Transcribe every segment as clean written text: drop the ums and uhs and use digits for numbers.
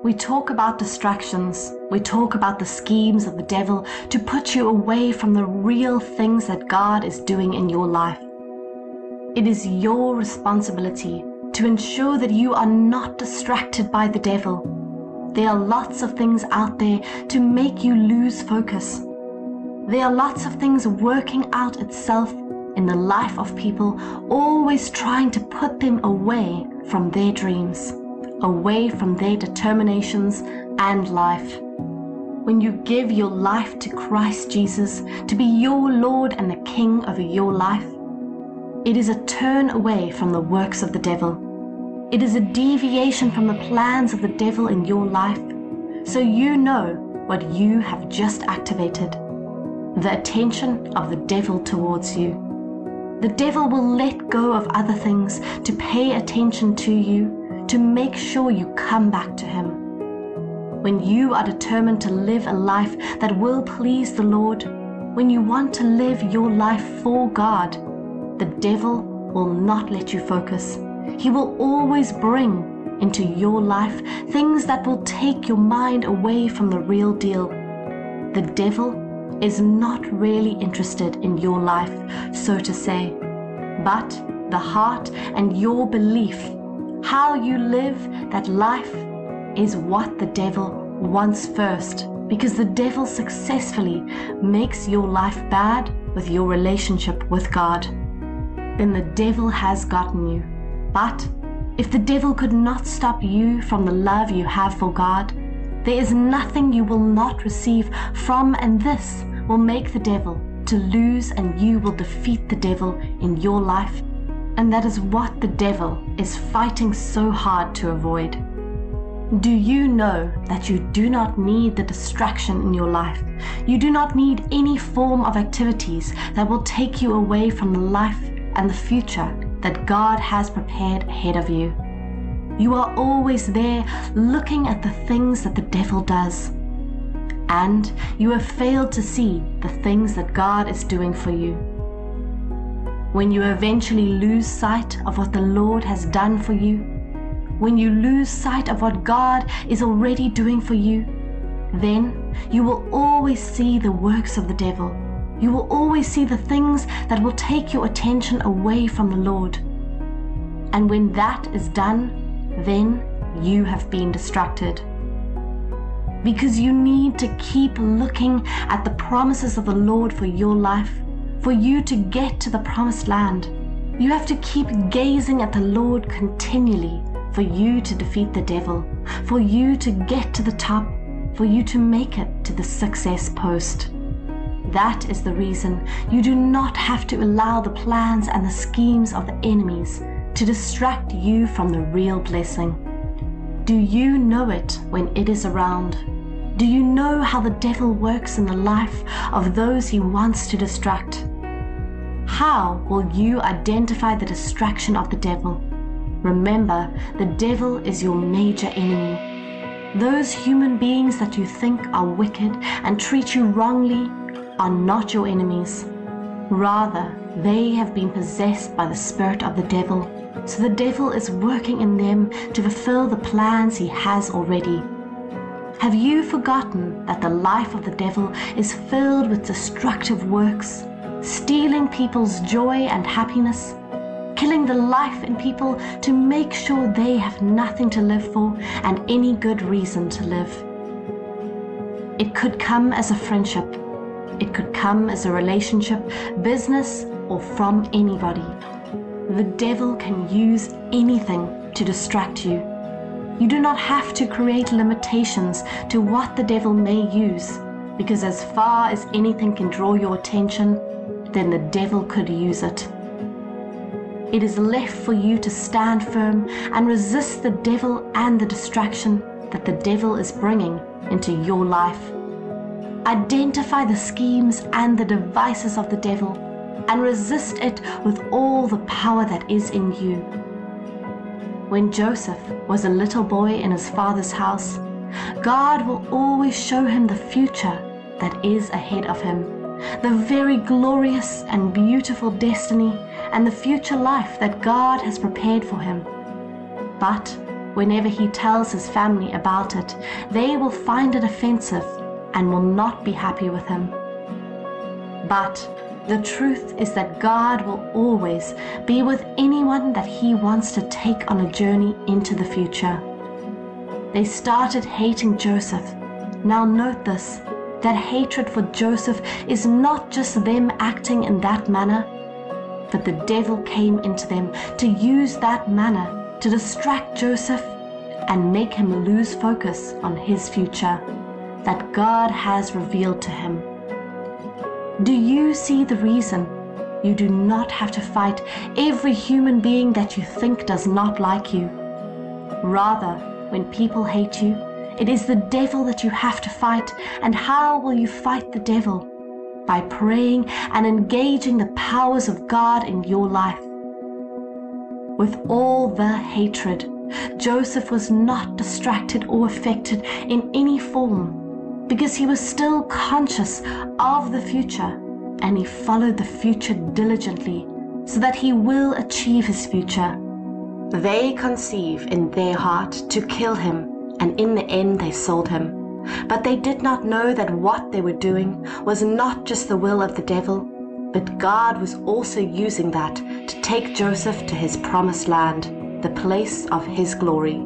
We talk about distractions. We talk about the schemes of the devil to put you away from the real things that God is doing in your life. It is your responsibility to ensure that you are not distracted by the devil. There are lots of things out there to make you lose focus. There are lots of things working out itself in the life of people, always trying to put them away from their dreams, away from their determinations and life. When you give your life to Christ Jesus to be your Lord and the King over your life, it is a turn away from the works of the devil. It is a deviation from the plans of the devil in your life, so you know what you have just activated: the attention of the devil towards you. The devil will let go of other things to pay attention to you, to make sure you come back to him. When you are determined to live a life that will please the Lord, when you want to live your life for God, the devil will not let you focus. He will always bring into your life things that will take your mind away from the real deal. The devil is not really interested in your life, so to say, but the heart and your belief, how you live that life, is what the devil wants first, because the devil successfully makes your life bad with your relationship with God. Then the devil has gotten you. But if the devil could not stop you from the love you have for God, there is nothing you will not receive from, and this will make the devil to lose, and you will defeat the devil in your life. And that is what the devil is fighting so hard to avoid. Do you know that you do not need the distraction in your life? You do not need any form of activities that will take you away from the life and the future that God has prepared ahead of you. You are always there looking at the things that the devil does, and you have failed to see the things that God is doing for you. When you eventually lose sight of what the Lord has done for you, when you lose sight of what God is already doing for you, then you will always see the works of the devil. You will always see the things that will take your attention away from the Lord. And when that is done, then you have been distracted. Because you need to keep looking at the promises of the Lord for your life, for you to get to the promised land. You have to keep gazing at the Lord continually for you to defeat the devil, for you to get to the top, for you to make it to the success post. That is the reason you do not have to allow the plans and the schemes of the enemies to distract you from the real blessing. Do you know it when it is around? Do you know how the devil works in the life of those he wants to distract? How will you identify the distraction of the devil? Remember, the devil is your major enemy. Those human beings that you think are wicked and treat you wrongly are not your enemies. Rather, they have been possessed by the spirit of the devil. So the devil is working in them to fulfill the plans he has already. Have you forgotten that the life of the devil is filled with destructive works, stealing people's joy and happiness, killing the life in people to make sure they have nothing to live for and any good reason to live? It could come as a friendship. It could come as a relationship, business, or from anybody. The devil can use anything to distract you. You do not have to create limitations to what the devil may use, because as far as anything can draw your attention, then the devil could use it. It is left for you to stand firm and resist the devil and the distraction that the devil is bringing into your life. Identify the schemes and the devices of the devil and resist it with all the power that is in you. When Joseph was a little boy in his father's house, God will always show him the future that is ahead of him, the very glorious and beautiful destiny and the future life that God has prepared for him. But whenever he tells his family about it, they will find it offensive and will not be happy with him. But the truth is that God will always be with anyone that he wants to take on a journey into the future. They started hating Joseph. Now note this, that hatred for Joseph is not just them acting in that manner, but the devil came into them to use that manner to distract Joseph and make him lose focus on his future that God has revealed to him. Do you see the reason you do not have to fight every human being that you think does not like you? Rather, when people hate you, it is the devil that you have to fight. And how will you fight the devil? By praying and engaging the powers of God in your life. With all the hatred, Joseph was not distracted or affected in any form, because he was still conscious of the future, and he followed the future diligently so that he will achieve his future. They conceive in their heart to kill him, and in the end they sold him. But they did not know that what they were doing was not just the will of the devil, but God was also using that to take Joseph to his promised land, the place of his glory.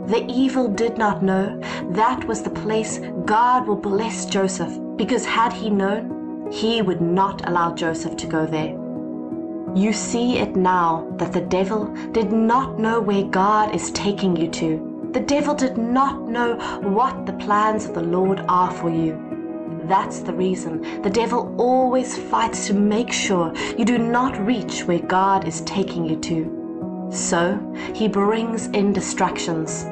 The evil did not know that was the place God will bless Joseph, because had he known, he would not allow Joseph to go there. You see it now that the devil did not know where God is taking you to. The devil did not know what the plans of the Lord are for you. That's the reason the devil always fights to make sure you do not reach where God is taking you to. So he brings in distractions.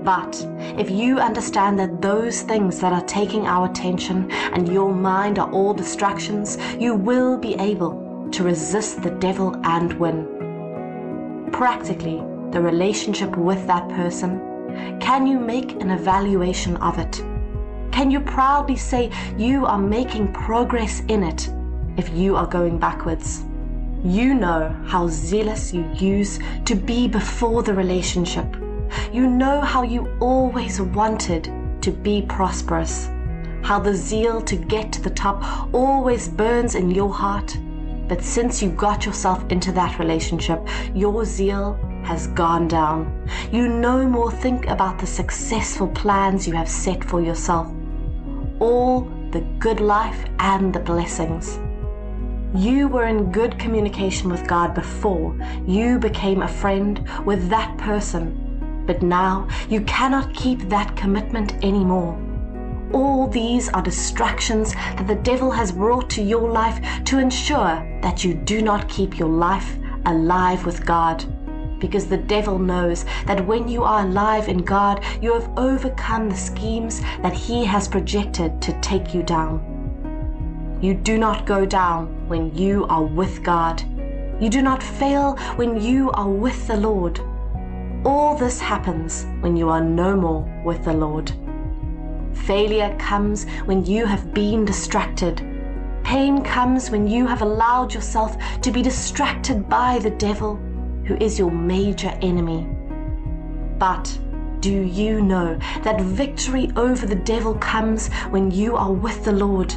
But if you understand that those things that are taking our attention and your mind are all distractions, you will be able to resist the devil and win. Practically, the relationship with that person, can you make an evaluation of it? Can you proudly say you are making progress in it if you are going backwards? You know how zealous you used to be before the relationship. You know how you always wanted to be prosperous, how the zeal to get to the top always burns in your heart. But since you got yourself into that relationship, your zeal has gone down. You no more think about the successful plans you have set for yourself, all the good life and the blessings. You were in good communication with God before you became a friend with that person, but now you cannot keep that commitment anymore. All these are distractions that the devil has brought to your life to ensure that you do not keep your life alive with God. Because the devil knows that when you are alive in God, you have overcome the schemes that he has projected to take you down. You do not go down when you are with God. You do not fail when you are with the Lord. All this happens when you are no more with the Lord. Failure comes when you have been distracted. Pain comes when you have allowed yourself to be distracted by the devil, who is your major enemy. But do you know that victory over the devil comes when you are with the Lord?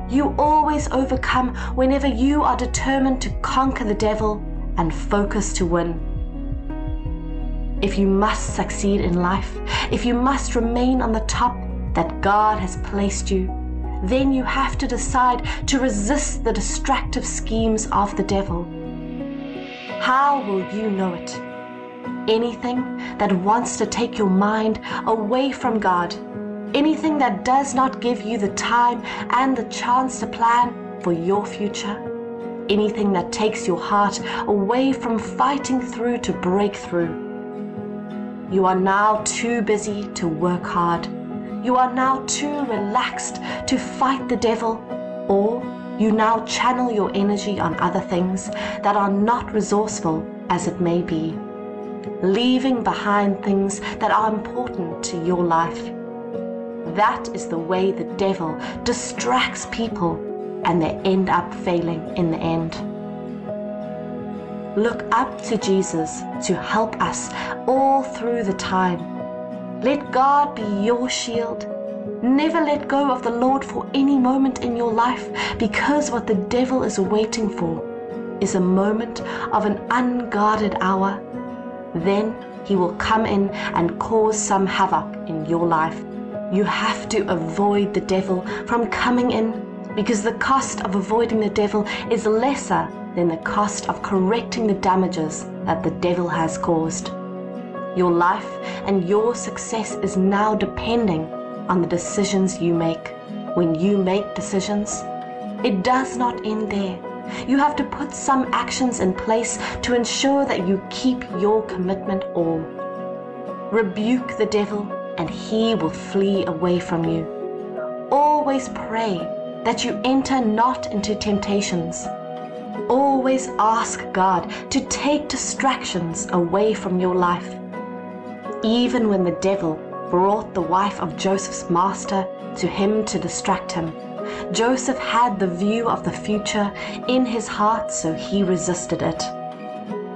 You always overcome whenever you are determined to conquer the devil and focus to win. If you must succeed in life, if you must remain on the top that God has placed you, then you have to decide to resist the destructive schemes of the devil. How will you know it? Anything that wants to take your mind away from God, anything that does not give you the time and the chance to plan for your future, anything that takes your heart away from fighting through to break through. You are now too busy to work hard. You are now too relaxed to fight the devil, or you now channel your energy on other things that are not resourceful as it may be, leaving behind things that are important to your life. That is the way the devil distracts people, and they end up failing in the end. Look up to Jesus to help us all through the time. Let God be your shield. Never let go of the Lord for any moment in your life, because what the devil is waiting for is a moment of an unguarded hour. Then he will come in and cause some havoc in your life. You have to avoid the devil from coming in, because the cost of avoiding the devil is lesser than the cost of correcting the damages that the devil has caused. Your life and your success is now depending on the decisions you make. When you make decisions, it does not end there. You have to put some actions in place to ensure that you keep your commitment all. Rebuke the devil and he will flee away from you. Always pray that you enter not into temptations. Always ask God to take distractions away from your life. Even when the devil brought the wife of Joseph's master to him to distract him, Joseph had the view of the future in his heart, so he resisted it.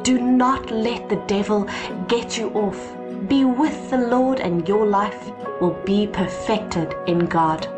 Do not let the devil get you off. Be with the Lord and your life will be perfected in God.